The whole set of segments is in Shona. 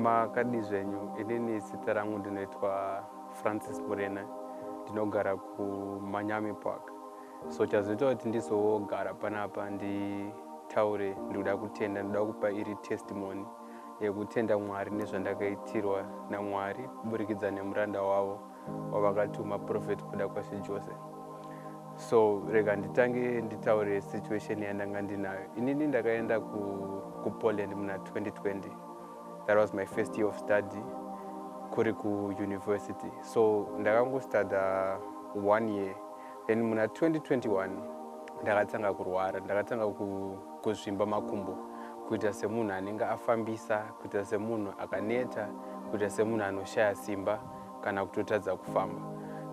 makadi zvenyu. Inini zita rangu ndinoitwa Francis Murena, ndinogara kuManyami Park. So chazoita kuti ndizogara panapa nditaure, ndikuda kutenda, ndikuda kupa iri testimony yekutenda Mwari nezvandakaitirwa naMwari kuburikidza nemuranda wavo wavakatuma prophet kuda kwashe Jose. So rega nditange nditaure situation yandanga ndinayo. Inini ndakaenda kuPoland muna 2020. That was my first year of study kuri kuuniversity. So ndakangostada 1 year. Then muna 2021 ndakatanga kurwara, ndakatanga kuzvimba makumbo, kuita semunhu anenge afambisa, kuita semunhu akaneta, kuita semunhu anoshaya simba kana kutotadza kufamba.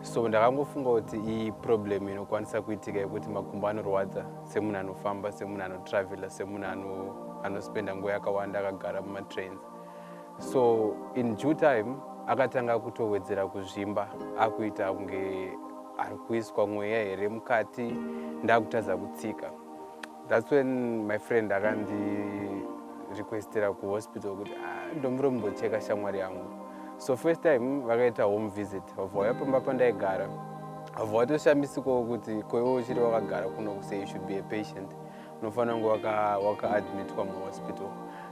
So ndakangofunga kuti iyi problem inokwanisa kuitika yekuti makumbo anorwadza semunhu anofamba, semunhu anotravela, semunhu anospenda nguva yakawanda akagara mumatrains. So in due time akatanga kutowedzera kuzvimba, akuita kunge ari kuiswa mweya here mukati, ndakutadza kutsika. That's when my friend akandi requestera kuhospital kuti ndombi rombocheka shamwari yangu. So first time vakaita home visit, vauya pamba pandaigara, vatoshambisikwa kuti kwewo uchiri wakagara kuno kuse you should be a patient, unofanira kunge wakaadmitwa muhospital.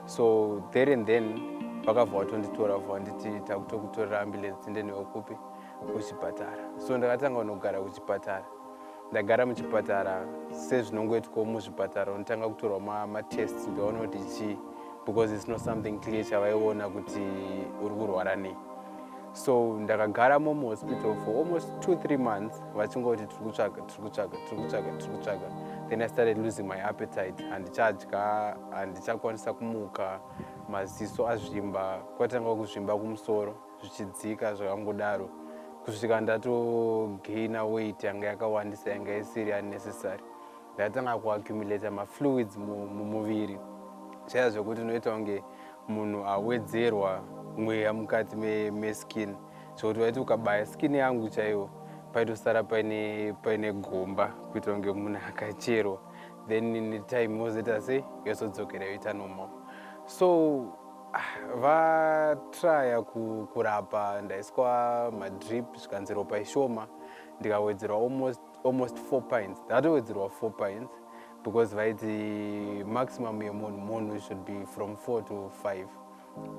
So there and then vakabva vatonditora vanditi takutokutorera ambulance tinde newe kupi kuchipatara. So ndakatanga kunogara kuchipatara. Ndagara muchipatara sezvinongoitwa muzvipatara, unotanga kutorwa matests kuti vaone kuti chii, because it's not something clear chavaiona kuti uri kurwara nei. So ndakagaramo muhospital for almost 2-3 months vachingoti tiri kutsvaga. Then I started losing my appetite, handichadya, handichakwanisa kumuka, maziso azvimba, kwatanga kuzvimba kumusoro zvichidzika zvakangodaro, kusvika ndatogaina weight yanga yakawandisa, yanga isiri unnecessary. Ndatanga kuaccumulate mafluids mumuviri, chaya zvokuti unoita kunge munhu awedzerwa mweya mukati meskin, zvokuti waiti ukabaya skin yangu chaiwo paitosara paine gomba kuita kunge munhu akacherwa. Then in time wozoita sei yozodzokera yoita normal. So vatraya kurapa, ndaiswa madrip zvikanzi ropa ishoma, ndikawedzerwa almost 4 pints. Ndatowedzerwa 4 pints because vaiti maximum yemunhu should be from 4 to 5.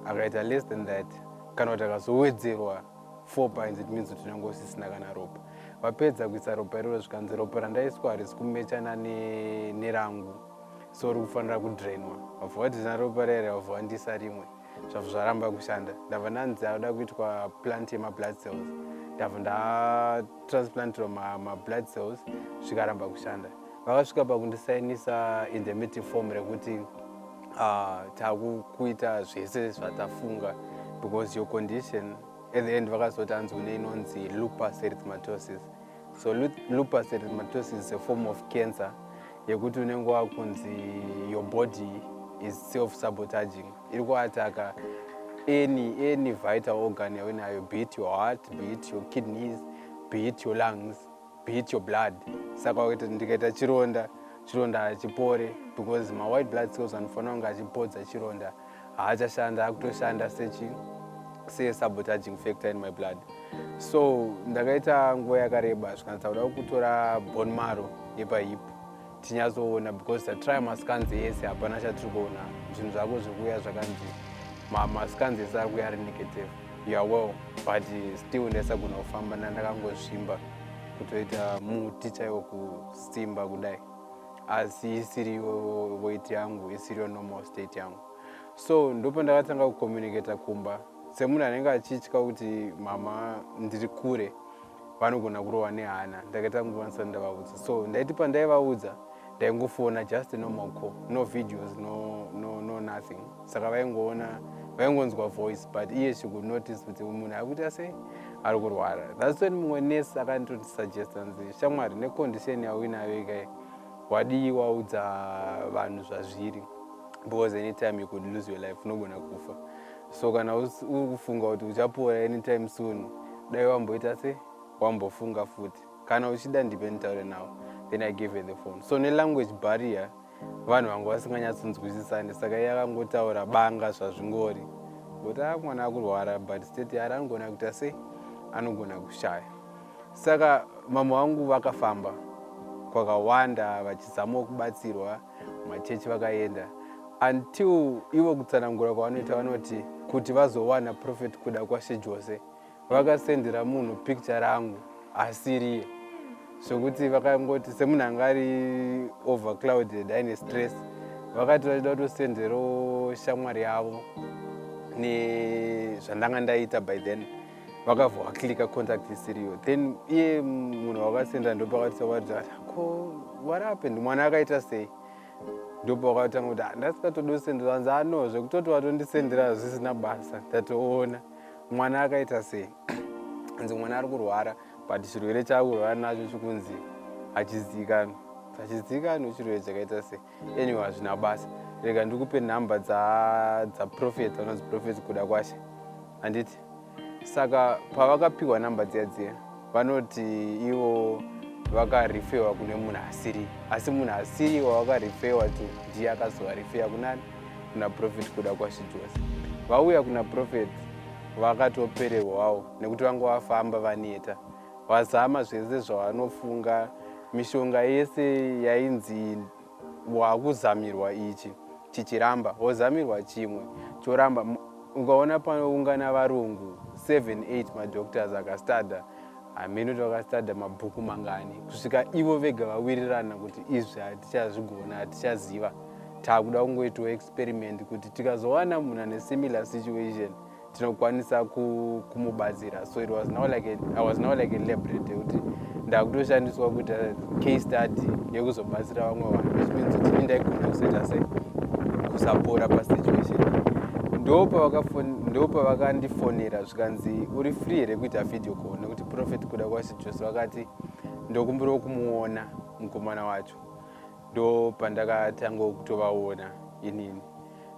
Akaita less than that, kana kuti akazowedzerwa 4 pints, it means kuti unenge usisina kana ropa. Vapedza kuisa ropa iroro zvikanzi ropa randaiswa harisi kumechana nerangu, so rikufanira kudrainwa. Vabva vatina ropa rere, vabva vandisa rimwe, zvabva zvaramba kushanda. Ndabva ndanzi akuda kuitwa plant yema-blood cells, ndabva ndatransplantirwa ma-blood cells, zvikaramba kushanda. Vakasvika pakundisainisa indemnity form rekuti takuita zvese zvatafunga, because your condition at the end vakazoti hanzi une inonzi lupus erythematosus. So lupus erythematosus is a form of cancer yekuti unenge wakunzi your body is self-sabotaging, iri kuataka any vital organ yaunayo, be it your heart, be it your kidneys, be it your lungs, be it your blood. Saka wakuti ndikaita chironda hachipore, because my white blood cells anofanira kunge achipodza chironda, haachashanda, akutoshanda se-sabotaging factor in my blood. So ndakaita nguva yakareba zvikanzi takuda kutora bone marrow yepahipu tinyazoona, because tatry mascans ese hapana chatiri kuona. Zvinhu zvako zvikuya zvakanzi mascans ese ari kuya ari negative, you are well, but still ndaisagona kufamba, ndakangozvimba kutoita muti chaiwo kusimba kudai, asi isiriyo weight yangu, isiriyo normal state yangu. So ndopo ndakatanga kucommunicata kumba semunhu anenge achitya kuti mama ndiri kure vanogona kurohwa nehana. Ndakaita kungovanisa ndavaudza, so ndaiti pandaivaudza ndaingofona just a normal call, no videos, no nothing. Saka vaingonzwa voice, but iye she could notice kuti munhu akuita sei ari kurwara. That's when mumwe nesi akandotisuggesta nzi shamwari, necondition yauinayo ikai wadi waudza vanhu zvazviri, because anytime you could lose your life, unogona kufa. So kana ukufunga kuti uchapora anytime soon, dai wamboita sei, wambofunga futi. Kana uchida ndipe nditaure nawo. Then I gave her the phone. So language barrier vanhu vanga vasinganyatsonzwisisani, saka iye akangotaura banga zvazvingori, kuti mwana akurwara but state yari anogona kuita sei, anogona kushaya. Saka mama vangu vakafamba kwakawanda vachizamawo kubatsirwa, machechi vakaenda until ivo kutsanangura kwavanoita vanoti kuti vazowana profit kuda kwashe Jose vakasendera munhu picture rangu asiriye, zvokuti vakangoti semunhu anga ari overclouded aine stress, vakati vachida kutosenderawo shamwari yavo nezvandanga ndaita by then, vakabva vaklika contact isiriyo. Then iye munhu wakasenda ndopakati vakati ko what happened, mwana akaita sei, ndopakatanga kuti ndasikatodosendera anzi ano zvekutoti watondisendera zvisina basa, ndatoona mwana akaita sei. Anzi mwana ari kurwara but chirwere chaakurwara nacho chikunzi hachizivikanwa, hachizivikanwa chirwere chakaita sei. Anyway hazvina basa, rega ndikupe nhamba dzaprofet, vanonzi profet kuda kwashe handiti. Saka pavakapiwa nhamba dziya vanoti ivo vakarifewa kune munhu asiri, asi munhu asiri wavakarifewa tu ndiye akazovarifewa kunani, kuna profit kuda kwashe Jose. Vauya kuna profit vakatopererwawo nekuti vanga vafamba vaneta, vazama zvese zvavanofunga, mishonga yese yainzi wakuzamirwa ichi chichiramba, wozamirwa chimwe choramba. Ukaona panoungana varungu 7-8 madoctors akastada, hameno kuti vakastada mabhuku mangani, kusvika ivo vega vawirirana kuti izvi hatichazvigona, hatichaziva, taakuda kungoitawo experiment kuti tikazowana munhu ane similar situation tinokwanisa kumubatsira. So it was now like I was now like a laboratory kuti ndakutoshandiswa kuita case study yekuzobatsira vamwe vanhu, which means kuti indaigona kuzoita sei kusapora pasituation. Ndopa vakandifonera zvikanzi uri free here kuita video call, nekuti profit kuda kwashe Jose vakati ndokumbirawo kumuona mukomana wacho. Ndo pandakatanga kutovaona inini,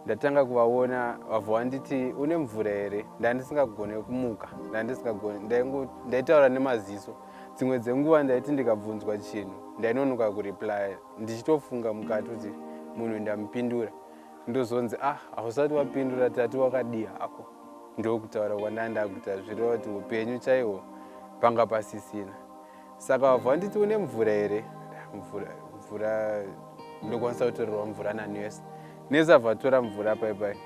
ndatanga kuvaona vabva vanditi une mvura here, ndandisingagone kumuka, ndaitaura nemaziso. Dzimwe dzenguva ndaiti ndikabvunzwa chinhu ndainonoka kureply ndichitofunga mukati kuti munhu ndamupindura, ndozonzi hausati wapindura tati wakadii hako. Ndokutaura kwandanda kuita zvireva kuti upenyu chaihwo panga pasisina. Saka vabva vanditi une mvura here, mvura ndokwanisa kutorerwa mvura nanesi. Nesi abva tora mvura paipai,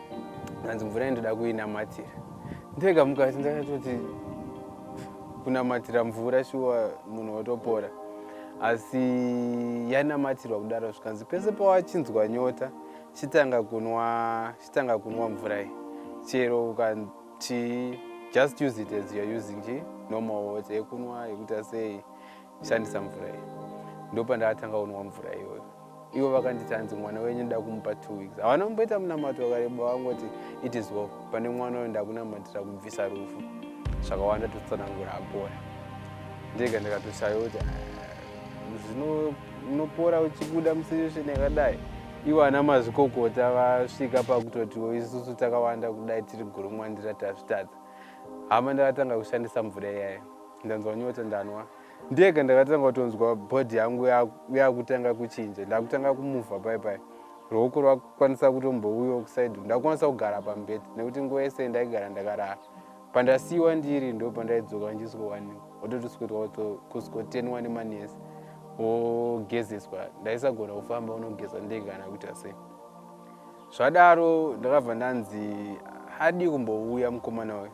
anzi mvura indoda kuinamatira. Ndega mukati ndakatoti kunamatira mvura shuwa munhu watopora, asi yanamatirwa kudaro zvikanzi pese pawachinzwa nyota chitanga kunwa mvura iyi, chero ukanti just use it as you're using normal water yekunwa yekuita sei, shandisa mvura iyi. Ndopandakatanga kunwa mvura iyoyo. Ivo vakanditi hanzi mwana wenyu ndoda kumupa 2 weeks. Havana kumboita munamato wakareba, vangoti it is well, pane mwana uyu ndakunamatira kubvisa rufu, zvakawanda totsanangura apora. Ndega ndikatoshayiwa kuti zvino unopora uchibuda musituation yakadai. Ivo ana mazvikokota vasvika pakutotiwo isusu takawanda kudai tiri gurumwandira tazvitadza. Hama ndakatanga kushandisa mvura iyayo, ndanzwa nyota ndanwa. Ndega ndakatanga kutonzwa bhodhi yangu yakutanga kuchinja, ndakutanga kumuvha paipai. Ruoko rwakwanisa kutombouya kusaidhi, ndakwanisa kugara pambeti nekuti nguva yese ndaigara ndakarara. Pandasiyiwa ndiri ndo pandaidzoka ndisikowanikwa, wototoswedwa kusiko 10 nemanesi wogezeswa. Ndaisagona kufamba unogeza ndega kana kuita sei. Zvadaro ndakabva ndanzi hadi kumbouya mukomana uyu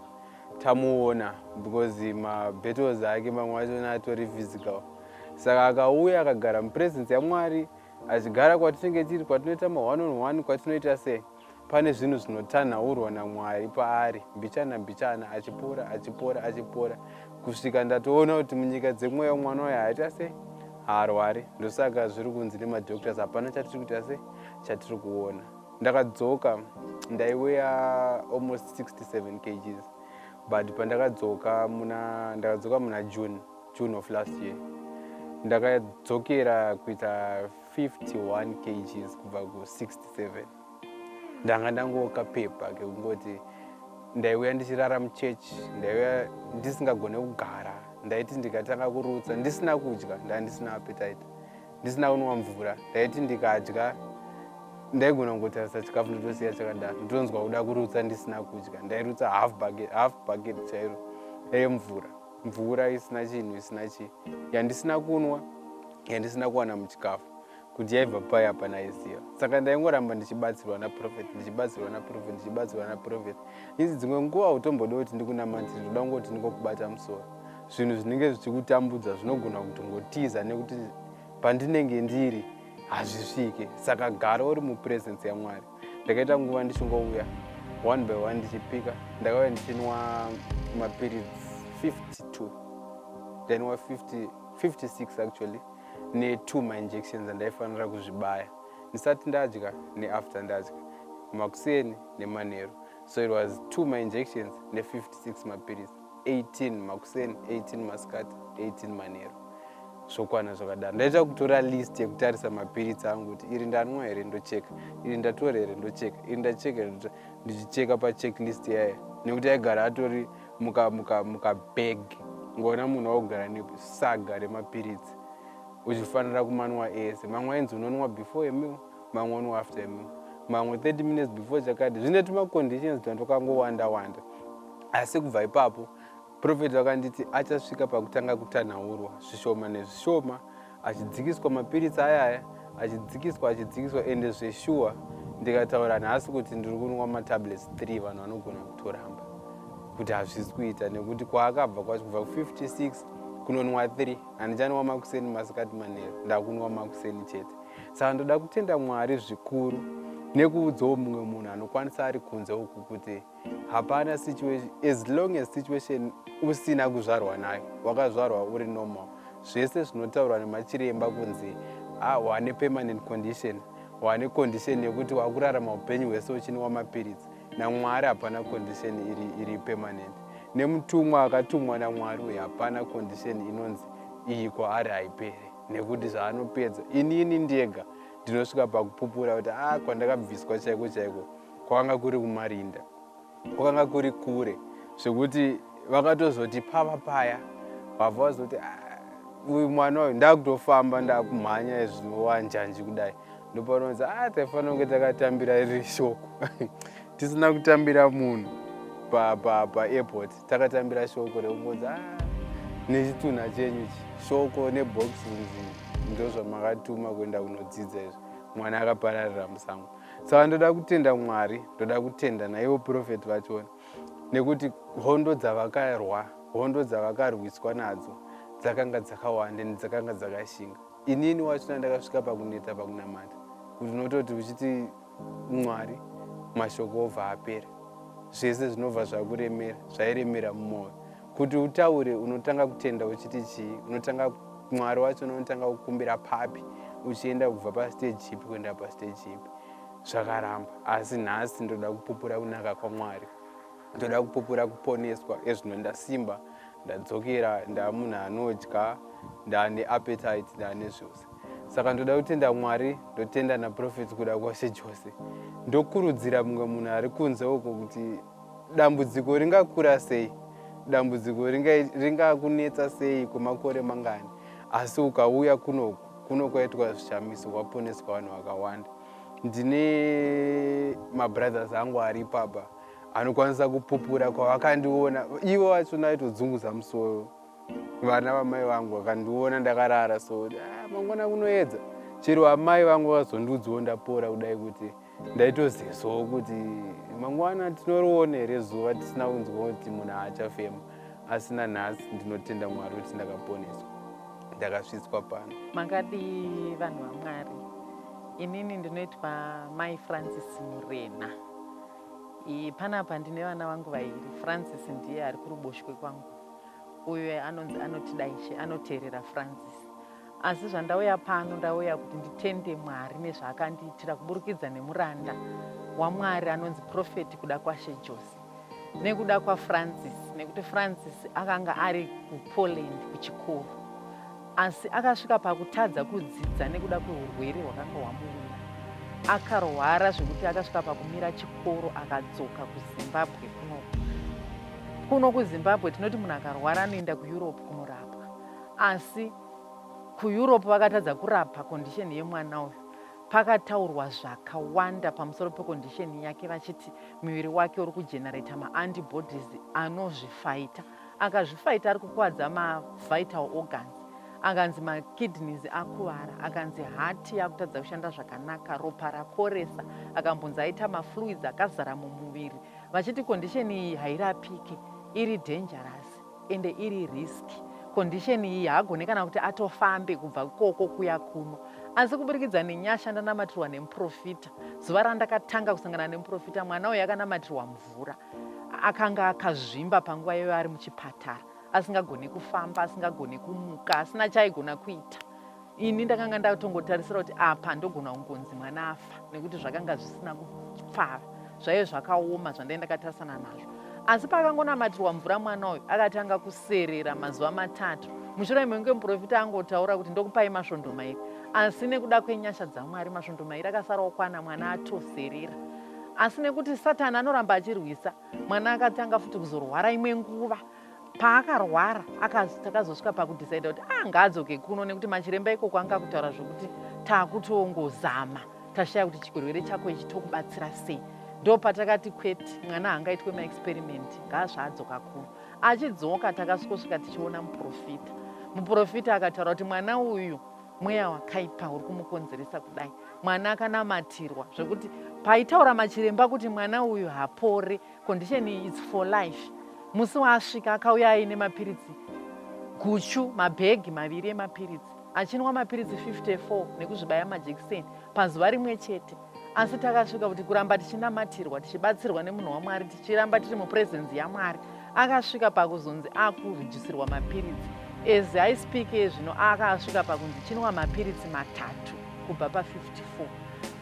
tamuona, because mabattles ake mamwe acho atori physical. Saka akauya akagara mupresence yaMwari, achigara kwatinenge tiri, kwatinoita ma1-on-1, kwatinoita sei, pane zvinhu zvinotanhaurwa naMwari paari, mbichana achipora kusvika ndatoona kuti munyika dzemweya mwana uyu haita sei, haarwari. Ndosaka zviri kunzi nemadoctors hapana chatiri kuita sei, chatiri kuona. Ndakadzoka ndaiweya almost 67 kgs, but pandakadzoka muna June of last year, ndakadzokera kuita 51 kgs kubva ku67. Ndanga ndangokapepa kekungoti ndaiuya ndichirara muchechi, ndaiuya ndisingagone kugara, ndaiti ndikatanga kurutsa ndisina kudya, ndandisina appetite, ndisina kunwa mvura, ndaiti ndikadya ndaigona kungotarisa chikafu ndotosiya chakadaro, ndonzwa kuda kurutsa ndisina kudya. Ndairutsa half bucket chairo remvura, mvura isina chinhu, isina chii, yandisina kunwa, yandisina kuwana muchikafu, kuti yaibva pai hapana aiziva. Saka ndaingoramba ndichibatsirwa naprofeti. Idzi dzimwe nguva utomboda kuti ndikunamati, ndoda kungoti ndingokubata musoro. Zvinhu zvinenge zvichikutambudza zvinogona kutongotiza nekuti pandinenge ndiri hazvisvike. Saka gara uri mupresence yaMwari. Ndakaita nguva ndichingouya one by one ndichipika. Ndakauya ndichinwa mapiritsi 52, ndainwa 56 actually, ne2 mainjections andaifanira kuzvibaya ndisati ndadya neafter ndadya, makuseni nemanheru. So it was 2 mainjections ne56 mapiritsi, 18 makuseni, 18 masikati, 18 manheru. Zvokwana zvakadaro. Ndaita kutora list yekutarisa mapiritsi angu kuti iri ndanwa here ndocheka, iri ndatora here ndocheka, iri ndacheka here ndichicheka pachecklist yaya, nekuti aigara atori mukabag. Ngona munhu waugara nesaga remapiritsi uchifanira kumanwa ese. Mamwe ainzi unonwa before a meal, mamwe unonwa after a meal, mamwe 30 minutes before chakadi. Zvine tumaconditions twandokangowanda. Asi kubva ipapo profeti vakanditi achasvika pakutanga kutanhaurwa zvishoma nezvishoma, achidzikiswa mapiritsi ayaya, achidzikiswa, ende zveshuwa ndikataura nhasi kuti ndiri kunwa matablets 3 vanhu vanogona kutoramba, kuti hazvisi kuita, nekuti kwaakabva kwacho kubva ku56 kunonwa 3, handichanwa makuseni, masikati, manheru, ndakunwa makuseni chete. Saka ndoda kutenda Mwari zvikuru nekuudzawo mumwe munhu anokwanisa ari kunze uku kuti hapana situation, as long as situation usina kuzvarwa nayo, wakazvarwa uri normal, zvese zvinotaurwa nemachiremba kunzi wane permanent condition, wane condition yekuti wakurarama upenyu hwese uchinwa mapiritsi, naMwari hapana condition iri permanent. Nemutumwa akatumwa naMwari uyu hapana condition inonzi iyi kwaari haiperi, nekuti zvaanopedza inini ndega ndinosvika pakupupura kuti kwandakabviswa chaiko kwanga kuri kumarinda, kwanga kuri kure, zvekuti vakatozoti pava paya wabva wazoti uyu mwana uyu ndakutofamba ndakumhanya zvinowa njanji kudai, ndopanonzi taifanira kunge takatambira riri shoko tisina kutambira munhu paairport, takatambira shoko rekungodzi nechitunha chenyu shoko nebhokisi ndozvamakatuma kuenda kunodzidza izvo, mwana akapararira musango. Saka ndoda kutenda Mwari, ndoda kutenda naivo profeti vachona, nekuti hondo dzavakarwa, hondo dzavakarwiswa nadzo dzakanga dzakawanda nedzakanga dzakashinga. Inini wachona ndakasvika pakuneta pakunamata, kuti unototi uchiti Mwari mashoko obva apera, zvese zvinobva zvakuremera, zvairemera mumwoyo. Kuti utaure unotanga kutenda uchiti chii, unotanga Mwari wacho unotanga kukumbira papi, uchienda kubva pastage ipi kuenda pastage ipi. Zvakaramba, asi nhasi ndoda kupupura kunaka kwaMwari, ndoda kupupura kuponeswa. Ezvino ndasimba, ndadzokera, ndamunhu anodya, ndane appetite, ndane zvose. Saka ndoda kutenda Mwari, ndotenda naprofeti kuda kwashe chose. Ndokurudzira mumwe munhu ari kunze uko kuti dambudziko ringakura sei, dambudziko ringakunetsa sei kwemakore mangani, asi ukauya kuno kwaitwa zvishamiso, kwaponeswa vanhu vakawanda. Ndine mabrothers angu ari papa anokwanisa kupupura kwavakandiona, ivo vachona vaitodzunguza musoro. Vana vamai vangu vakandiona ndakarara so mangwana kunoedza, chero amai vangu vazondiudzawo ndapora kudai kuti ndaitozivisawo kuti mangwana tinoriona here zuva tisina kunzwa kuti munhu haachafema. Asi nanhasi ndinotenda Mwari kuti ndakaponeswa, ndakasvitswa pano. Makadi vanhu vaMwari, inini ndinoitwa Mai Francis Murena. Panapa ndine vana vangu vairi. Francis ndiye ari kuruboshwe kwangu, uyo anonzi anoti Daishe, anoteerera Francis. Asi zvandauya pano, ndauya kuti nditende Mwari nezvaakandiitira kuburikidza nemuranda waMwari anonzi profeti kuda kwashe Jose, nekuda kwaFrancis, nekuti Francis akanga ari kuPoland kuchikoro, asi akasvika pakutadza kudzidza nekuda kweurwere hwakanga hwamuwira. Akarwara zvekuti akasvika pakumira chikoro akadzoka kuZimbabwe. Kuno kuZimbabwe tinoti munhu akarwara anoenda kuEurope kunorapwa, asi kuEurope vakatadza kurapa condition yemwana uyu. pakataurwa zvakawanda pamusoro pekondisheni yake vachiti muviri wake uri kujenerata maantibodies anozvifaita. Akazvifaita ari kukuvadza mavital organs, akanzi makidneys akuvara, akanzi hati yakutadza kushanda zvakanaka, ropa rakoresa, akambonzi aita mafluids akazara mumuviri, vachiti kondisheni iyi hairapike, iri dangerous ende iri riski. Kondisheni iyi haagone kana kuti atofambe kubva ikoko kuya kuno. Asi kuburikidza nenyasha ndanamatirwa nemuprofita, zuva randakatanga kusangana nemuprofita, mwana uyu akanamatirwa mvura, akanga akazvimba panguva iyoyo ari muchipatara, asingagoni kufamba, asingagoni kumuka, asina chaaigona kuita. Ini ndakanga ndatongotarisira kuti apa ndogona kungonzi mwana afa, nekuti zvakanga zvisina kupfava, zvaive zvakaoma zvandaenda ndakatarisana nazvo. Asi pakangonamatirwa mvura mwana uyu akatanga kuserera mazuva 3. Mushure mekunge muprofita angotaura kuti ndokupai masvondo mairi, asi nekuda kwenyasha dzaMwari masvondo mairi akasarawo kwana, mwana atoserera. Asi nekuti Satani anoramba achirwisa, mwana akatanga futi kuzorwara imwe nguva. Paakarwara takazosvika pakudhisaida kuti ngaadzoke kuno, nekuti machiremba ikoko anga kutaura zvokuti taakutongozama, tashaya kuti chirwere chako ichi tokubatsira sei. Ndo patakati kwete, mwana haangaitwe maexperimenti, ngaazvaadzoka kuno. Achidzoka takasvika tichiona muprofita. Muprofita akataura kuti mwana uyu mweya wakaipa uri kumukonzeresa kudai. Mwana akanamatirwa zvokuti paitaura machiremba kuti mwana uyu hapore, condition iyi it's for life. Musi waasvika akauya aine mapiritsi guchu, mabhegi 2 emapiritsi, achinwa mapiritsi 54 nekuzvibaya majekiseni pazuva rimwe chete. Asi takasvika kuti kuramba tichinamatirwa, tichibatsirwa nemunhu waMwari, tichiramba tiri mupresence yaMwari, akasvika pakuzonzi akurijisirwa mapiritsi. As I speak zvino akasvika pakunzi chinwa mapiritsi 3 kubva pa 54.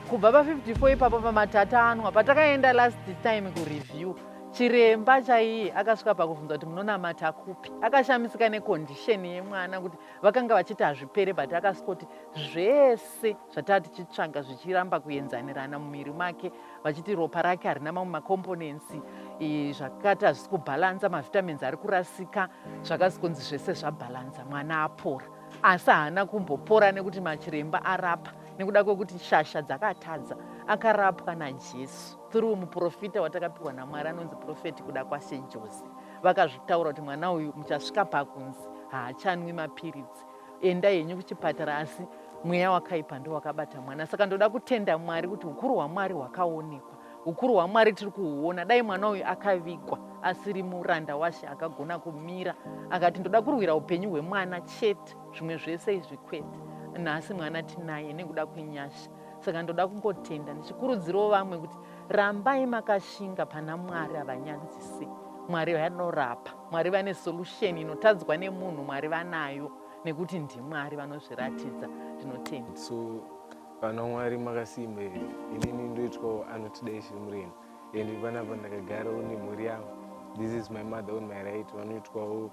Kubva pa 54 ipapo pa3 anwa, patakaenda last time kureview, chiremba chaiye akasvika pakubvunza kuti munonamata kupi. Akashamisika nekondisheni yemwana kuti vakanga vachiti hazvipere, but akasvika kuti zvese zvatati tichitsvaga zvichiramba kuenzanirana mumwiri make, vachiti ropa rake harina mamwe makomponents zvakati hazvisi kubhalansa, mavitamins ari kurasika, zvakasikonzi zvese zvabhalansa, mwana apora. Asi haana kumbopora nekuti machiremba arapa, nekuda kwekuti shasha dzakatadza, akarapwa naJesu through muprofita watakapiwa naMwari anonzi profeti kuda kwaSejosi. Vakazvitaura kuti mwana uyu muchasvika pakunzi haachanwi mapiritsi, enda henyu kuchipatara, asi mweya wakaipa ndo wakabata mwana. Saka ndoda kutenda Mwari kuti ukuru hwaMwari hwakaonekwa, ukuru hwaMwari tiri kuhuona. Dai mwana uyu akavigwa asiri muranda washe, akagona kumira akati ndoda kurwira upenyu hwemwana chete, zvimwe zvese izvi kwete, nhasi mwana tinaye nekuda kwenyasha. Saka ndoda kungotenda ndichikurudzirawo vamwe kuti rambai makashinga pana Mwari havanyanzise. Mwari vanorapa, Mwari vane solution inotadzwa nemunhu, Mwari vanayo, nekuti ndiMwari vanozviratidza. Ndinotenda. So vana Mwari makasimba here. Inini ndoitwawo anotidai Murena, ende panapa ndakagarawo nemhuri yangu. This is my mother on my right, vanoitwawo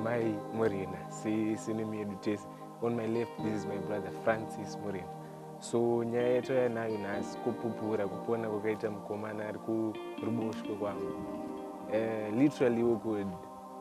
Mai Murena, senemu yedu tese. On my left, this is my brother Francis Murena. So nyaya yatova nayo nhasi kupupura kupona kwakaita mukomana ari kuruboshwe kwangu. Literally we could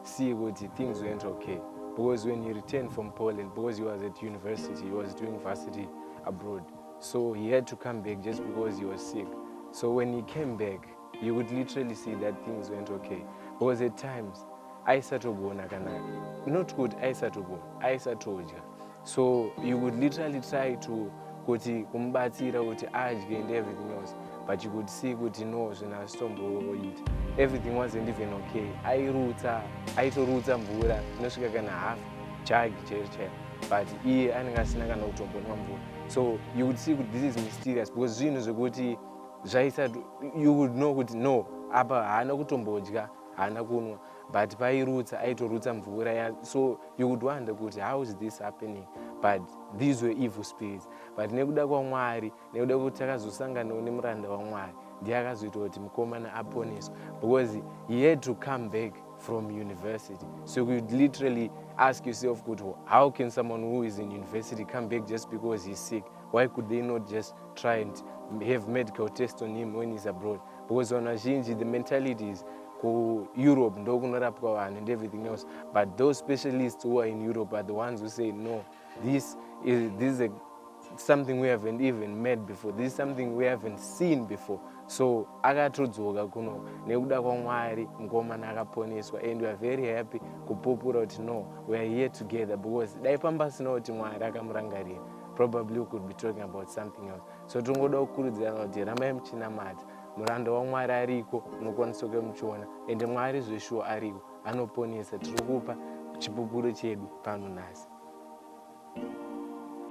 see kuti things went okay, because when he returned from Poland, because he was at university, he was doing varsity abroad, so he had to come back just because he was sick. So when he came back, you would literally see that things went okay, because at times aisatogona kana not good, aisatodya. So you would literally try to kuti kumbatsira kuti adye and everything else, but you could see kuti no, zvinasitomboita, everything wasn't even okay. Aitorutsa mvura inosvika kana half jug chaiyo, but iye anenge asina kana kutombonwa mvura. So you would see kuti this is mysterious, because zvinhu zvekuti you would know kuti no, apa haana kutombodya, haana kunwa, but aitorutsa mvura. So you would wonder kuti how is this happening, but these were evil spirits. But nekuda kwaMwari, nekuda kuti takazosanganawo nemuranda waMwari, ndiye akazoita kuti mukomana aponeswe, because he had to come back from university. So you could literally ask yourself, how can someone who is in university come back just because he's sick? Why could they not just try and have medical tests on him when he's abroad? Because on Azhinji, the mentality is Europe ndokunorapwa vanhu and everything else, but those specialists who are in Europe are the ones who say no, this is a something we haven't even met before. This is something we haven't seen before. So akatodzoka kuno nekuda kwaMwari mukomana akaponeswa, and we are very happy kupupura kuti no, we are here together, because dai pambasina kuti Mwari akamurangarira, probably we could be talking about something else. So tongoda kukurudzirana kuti ramai muchinamata, muranda waMwari ariko, munokwanisa kumuchiona, and Mwari zveshuwa ariko, anoponesa. Tiri kupa chipupuro chedu pano nhasi.